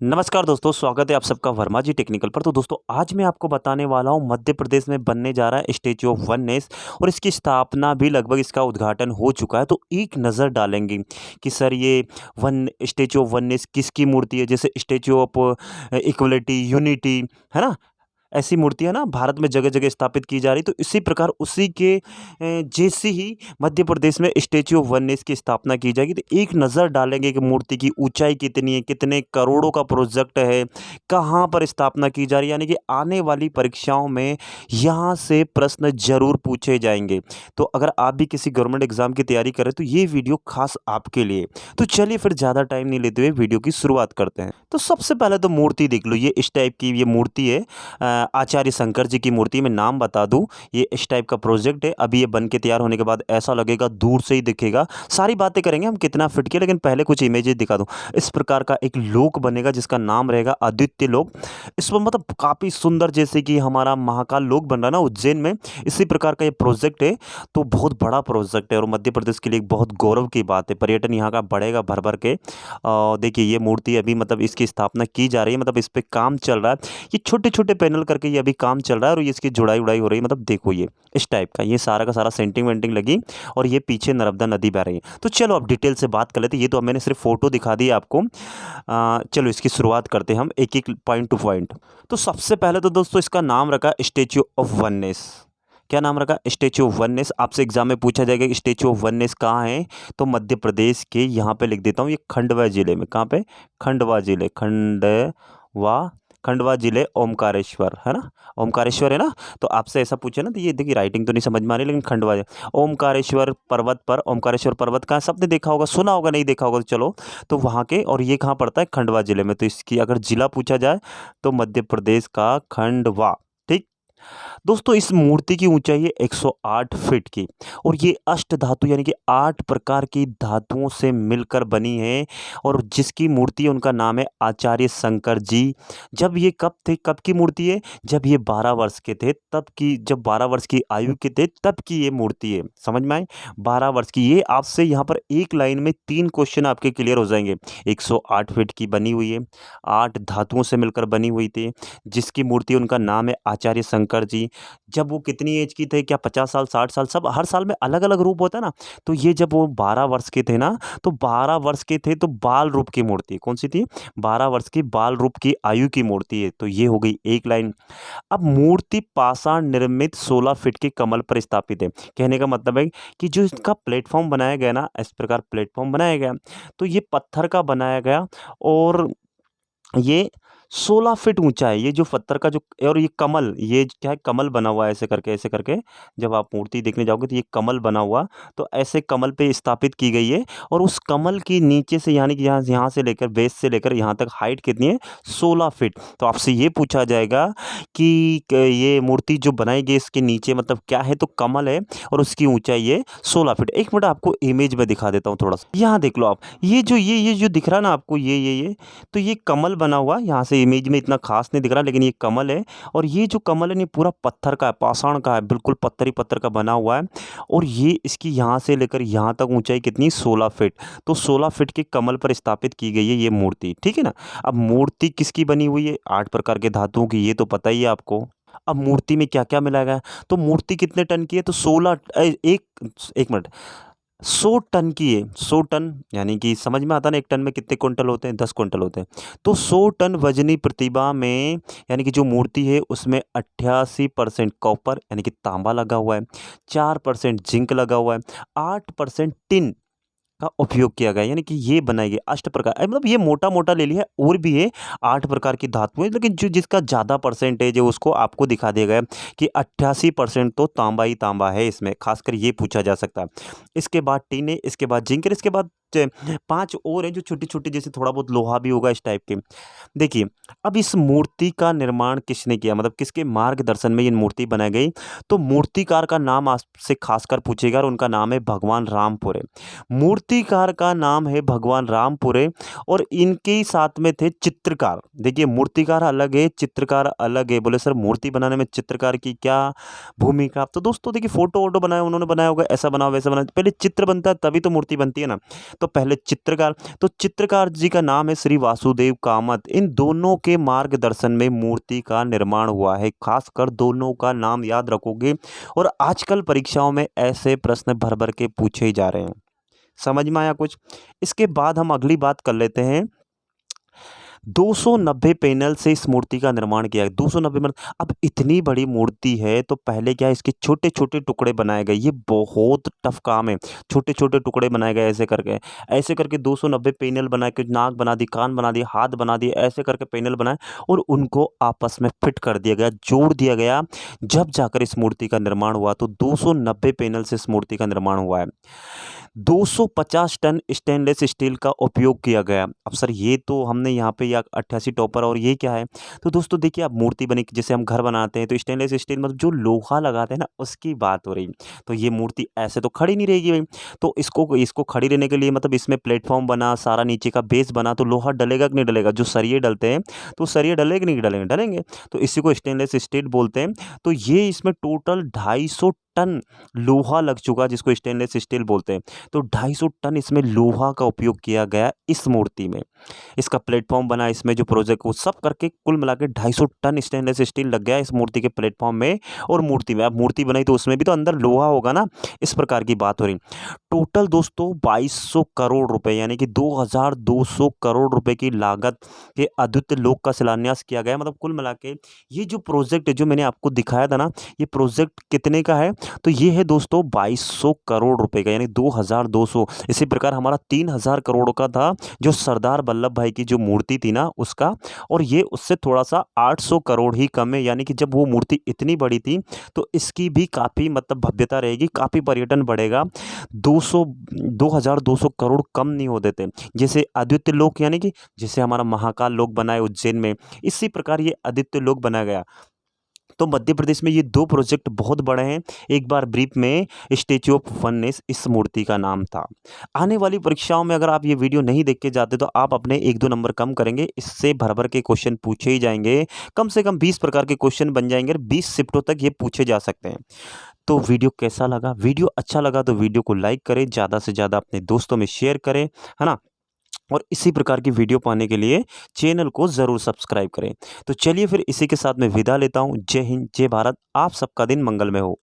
नमस्कार दोस्तों, स्वागत है आप सबका वर्मा जी टेक्निकल पर। तो दोस्तों आज मैं आपको बताने वाला हूँ मध्य प्रदेश में बनने जा रहा है स्टैच्यू ऑफ वननेस और इसकी स्थापना भी लगभग इसका उद्घाटन हो चुका है। तो एक नज़र डालेंगे कि सर ये वन स्टैच्यू ऑफ वननेस किसकी मूर्ति है। जैसे स्टैच्यू ऑफ इक्वलिटी, यूनिटी, है ना, ऐसी मूर्तियाँ ना भारत में जगह-जगह स्थापित की जा रही। तो इसी प्रकार उसी के जैसी ही मध्य प्रदेश में स्टैच्यू ऑफ वननेस की स्थापना की जाएगी। तो एक नज़र डालेंगे कि मूर्ति की ऊँचाई कितनी है, कितने करोड़ों का प्रोजेक्ट है, कहाँ पर स्थापना की जा रही है। यानी कि आने वाली परीक्षाओं में यहाँ से प्रश्न ज़रूर पूछे जाएँगे। तो अगर आप भी किसी गवर्नमेंट एग्ज़ाम की तैयारी कर रहे हैं तो ये वीडियो ख़ास आपके लिए। तो चलिए फिर ज़्यादा टाइम नहीं लेते हुए वीडियो की शुरुआत करते हैं। तो सबसे पहले तो मूर्ति देख लो, ये इस टाइप की ये मूर्ति है। आचार्य शंकर जी की मूर्ति। मैं नाम बता दूं, ये इस टाइप का प्रोजेक्ट है। अभी ये बन के तैयार होने के बाद ऐसा लगेगा, दूर से ही दिखेगा। सारी बातें करेंगे हम कितना फिट के, लेकिन पहले कुछ इमेजेस दिखा दूं। इस प्रकार का एक लोक बनेगा जिसका नाम रहेगा आदित्य लोक। इसमें मतलब काफ़ी सुंदर, जैसे कि हमारा महाकाल लोक बन रहा है ना उज्जैन में, इसी प्रकार का ये प्रोजेक्ट है। तो बहुत बड़ा प्रोजेक्ट है और मध्य प्रदेश के लिए एक बहुत गौरव की बात है। पर्यटन यहाँ का बढ़ेगा भर भर के। देखिए ये मूर्ति अभी मतलब इसकी स्थापना की जा रही है, मतलब इस पे काम चल रहा है। ये छोटे-छोटे पैनल करके ये अभी काम चल रहा है और ये इसकी जुड़ाई-उड़ाई हो रही है। मतलब देखो ये इस टाइप का, ये सारा का सारा सेंटिंग-वेंटिंग लगी और ये पीछे नर्मदा नदी बह रही है। तो चलो अब डिटेल से बात कर लेते हैं। ये तो मैंने सिर्फ फ़ोटो दिखा दी आपको। चलो इसकी शुरुआत करते हैं हम एक-एक पॉइंट टू पॉइंट। तो सबसे पहले तो दोस्तों इसका नाम रखा स्टैच्यू ऑफ वननेस। क्या नाम रखा? Statue of oneness. आपसे एग्जाम में पूछा जाएगा कि स्टैच्यू ऑफ वननेस कहाँ है? तो मध्य प्रदेश के यहाँ पे लिख देता हूँ, ये खंडवा जिले में। कहाँ पे? खंडवा जिले, खंडवा जिले, ओमकारेश्वर, है ना? ओमकारेश्वर है ना? तो आपसे ऐसा पूछे ना, तो ये देखिए राइटिंग तो नहीं समझ में आ रही, लेकिन खंडवा ओमकारेश्वर पर्वत पर। ओमकारेश्वर पर्वत का सबने देखा होगा, सुना होगा, नहीं देखा होगा तो चलो। तो वहाँ के, और ये कहाँ पड़ता है? खंडवा जिले में। तो इसकी अगर जिला पूछा जाए तो मध्य प्रदेश का खंडवा। ठीक। दोस्तों इस मूर्ति की ऊंचाई है 108 फीट की और ये अष्ट धातु यानी कि 8 प्रकार की धातुओं से मिलकर बनी है। और जिसकी मूर्ति है उनका नाम है आचार्य शंकर जी। जब ये कब थे, कब की मूर्ति है? जब ये 12 वर्ष के थे तब की, जब 12 वर्ष की आयु के थे तब की ये मूर्ति है। समझ में आए? 12 वर्ष की। ये आपसे यहाँ पर एक लाइन में 3 क्वेश्चन आपके क्लियर हो जाएंगे। 108 फीट की बनी हुई है, 8 धातुओं से मिलकर बनी हुई थी, जिसकी मूर्ति उनका नाम है आचार्य शंकर जी। जब वो कितनी एज की थे, क्या 50 साल, 60 साल, सब हर साल में अलग-अलग रूप होता है ना। तो ये जब वो 12 वर्ष के थे ना, तो 12 वर्ष के थे तो बाल रूप की मूर्ति कौन-सी थी? 12 वर्ष की बाल रूप की आयु की मूर्ति है। तो ये हो गई एक लाइन। अब मूर्ति पाषाण निर्मित 16 फीट के कमल पर स्थापित है। कहने का मतलब है कि जो इसका प्लेटफ़ॉर्म बनाया गया ना, इस प्रकार प्लेटफ़ॉर्म बनाया गया, तो ये पत्थर का बनाया गया और ये 16 फीट ऊँचा है। ये जो पत्थर का जो, और ये कमल, ये क्या है, कमल बना हुआ है ऐसे करके। जब आप मूर्ति देखने जाओगे तो ये कमल बना हुआ, तो ऐसे कमल पे स्थापित की गई है। और उस कमल के नीचे से, यानी कि यहाँ यहाँ से लेकर, बेस से लेकर यहाँ तक हाइट कितनी है? 16 फीट। तो आपसे ये पूछा जाएगा कि ये मूर्ति जो बनाई गई इसके नीचे मतलब क्या है? तो कमल है और उसकी ऊँचाई है 16 फीट। 1 मिनट आपको इमेज में दिखा देता हूँ थोड़ा-सा। यहाँ देख लो आप। ये जो दिख रहा है ना आपको, ये तो ये कमल बना हुआ है। यहाँ से इमेज में इतना खास नहीं दिख रहा, लेकिन ये कमल है। और ये जो कमल है ये पूरा पत्थर का है, पाषाण का है, बिल्कुल पत्थर ही पत्थर का बना हुआ है। और ये इसकी यहाँ से लेकर यहाँ तक ऊंचाई कितनी? 16 फीट। तो 16 फीट के कमल पर स्थापित की गई है ये मूर्ति, ठीक है ना। अब मूर्ति किसकी बनी हुई है? 8 प्रकार के धातुओं की, ये तो पता ही है आपको। अब मूर्ति में क्या क्या मिलाया गया है? तो मूर्ति कितने टन की है? तो 16 एक मिनट, 100 टन की है। 100 टन, यानी कि समझ में आता है ना, 1 टन में कितने क्विंटल होते हैं? 10 क्विंटल होते हैं। तो 100 टन वजनी प्रतिभा में, यानी कि जो मूर्ति है उसमें 88% कॉपर यानी कि तांबा लगा हुआ है, 4% जिंक लगा हुआ है, 8% टिन का उपयोग किया गया है। यानी कि ये बनाई गई अष्ट प्रकार, मतलब ये मोटा-मोटा ले लिया है, और भी है 8 प्रकार की धातुएँ, लेकिन जो जिसका ज़्यादा परसेंटेज है उसको आपको दिखा दिया गया है कि 88% तो तांबा ही तांबा है इसमें, खासकर ये पूछा जा सकता है। इसके बाद टिन है, इसके बाद जिंक है, इसके बाद 5 और हैं जो छोटी-छोटी, जैसे थोड़ा बहुत लोहा भी होगा इस टाइप के। देखिए, अब इस मूर्ति का निर्माण किसने किया? मतलब किसके मार्गदर्शन में ये मूर्ति बनाई गई? तो मूर्तिकार का नाम आपसे खासकर पूछेगा और उनका नाम है भगवान रामपुरे। मूर्तिकार का नाम है भगवान रामपुरे और इनके ही साथ में थे चित्रकार। देखिए मूर्तिकार अलग है, चित्रकार अलग है। बोले सर मूर्ति बनाने में चित्रकार की क्या भूमिका? तो दोस्तों देखिए, फोटो वोटो बनाया उन्होंने, बनाया होगा, ऐसा बनाओ वैसा बनाओ, पहले चित्र बनता है तभी तो मूर्ति बनती है ना। तो पहले चित्रकार, तो चित्रकार जी का नाम है श्री वासुदेव कामत। इन दोनों के मार्गदर्शन में मूर्ति का निर्माण हुआ है। खासकर दोनों का नाम याद रखोगे और आजकल परीक्षाओं में ऐसे प्रश्न भर भर के पूछे ही जा रहे हैं। समझ में आया कुछ? इसके बाद हम अगली बात कर लेते हैं। 290 पैनल से इस मूर्ति का निर्माण किया है। 290 मतलब अब इतनी बड़ी मूर्ति है तो पहले क्या है, इसके छोटे-छोटे टुकड़े बनाए गए। ये बहुत टफ काम है। छोटे-छोटे टुकड़े बनाए गए ऐसे करके। ऐसे करके 290 पैनल बना के नाक बना दी, कान बना दिए, हाथ बना दिए, ऐसे करके पैनल बनाए और उनको आपस में फिट कर दिया गया, जोड़ दिया गया। जब जाकर इस मूर्ति का निर्माण हुआ तो 290 पैनल से इस मूर्ति का निर्माण हुआ है। 250 टन स्टेनलेस स्टील का उपयोग किया गया। अब सर ये तो हमने यहाँ पे या 88 टॉपर और ये क्या है? तो दोस्तों देखिए, अब मूर्ति बनी जैसे हम घर बनाते हैं तो स्टेनलेस स्टील मतलब जो लोहा लगाते हैं ना उसकी बात हो रही। तो ये मूर्ति ऐसे तो खड़ी नहीं रहेगी भाई। तो इसको इसको खड़ी रहने के लिए मतलब इसमें प्लेटफॉर्म बना, सारा नीचे का बेस बना, तो लोहा डलेगा कि नहीं डलेगा? जो सरिये डलते हैं तो सरिये डलेंगे कि नहीं डलेंगे? डलेंगे। तो इसी को स्टेनलेस स्टील बोलते हैं। तो ये इसमें टोटल 250 टन लोहा लग चुका जिसको स्टेनलेस स्टील बोलते हैं। तो 250 टन इसमें लोहा का उपयोग किया गया इस मूर्ति में। इसका प्लेटफॉर्म बना, इसमें जो प्रोजेक्ट वो सब करके कुल मिला के 250 टन स्टेनलेस स्टील लग गया इस मूर्ति के प्लेटफॉर्म में और मूर्ति में। अब मूर्ति बनाई तो उसमें भी तो अंदर लोहा होगा ना, इस प्रकार की बात हो रही। टोटल दोस्तों 2200 करोड़ रुपए यानी कि 2200 करोड़ रुपए की लागत के अद्वितीय लोक का शिलान्यास किया गया। मतलब कुल मिला के ये जो प्रोजेक्ट है जो मैंने आपको दिखाया था ना, ये प्रोजेक्ट कितने का है? तो ये है दोस्तों 2200 करोड़ रुपए का यानी 2200। इसी प्रकार हमारा 3000 करोड़ का था जो सरदार वल्लभ भाई की जो मूर्ति थी ना उसका, और ये उससे थोड़ा सा 800 करोड़ ही कम है। यानी कि जब वो मूर्ति इतनी बड़ी थी तो इसकी भी काफ़ी मतलब भव्यता रहेगी, काफ़ी पर्यटन बढ़ेगा। 2200 करोड़ कम नहीं होते थे। जैसे आदित्य लोक यानी कि जैसे हमारा महाकाल लोक बना है उज्जैन में, इसी प्रकार ये आदित्य लोक बनाया गया। तो मध्य प्रदेश में ये 2 प्रोजेक्ट बहुत बड़े हैं। एक बार ब्रीफ में स्टैच्यू ऑफ वननेस इस मूर्ति का नाम था। आने वाली परीक्षाओं में अगर आप ये वीडियो नहीं देख के जाते तो आप अपने 1-2 नंबर कम करेंगे। इससे भर-भर के क्वेश्चन पूछे ही जाएँगे। कम से कम 20 प्रकार के क्वेश्चन बन जाएँगे और 20 शिफ्टों तक ये पूछे जा सकते हैं। तो वीडियो कैसा लगा? वीडियो अच्छा लगा तो वीडियो को लाइक करें, ज़्यादा से ज़्यादा अपने दोस्तों में शेयर करें, है ना? और इसी प्रकार की वीडियो पाने के लिए चैनल को ज़रूर सब्सक्राइब करें। तो चलिए फिर इसी के साथ मैं विदा लेता हूँ। जय हिंद, जय भारत। आप सबका दिन मंगलमय हो।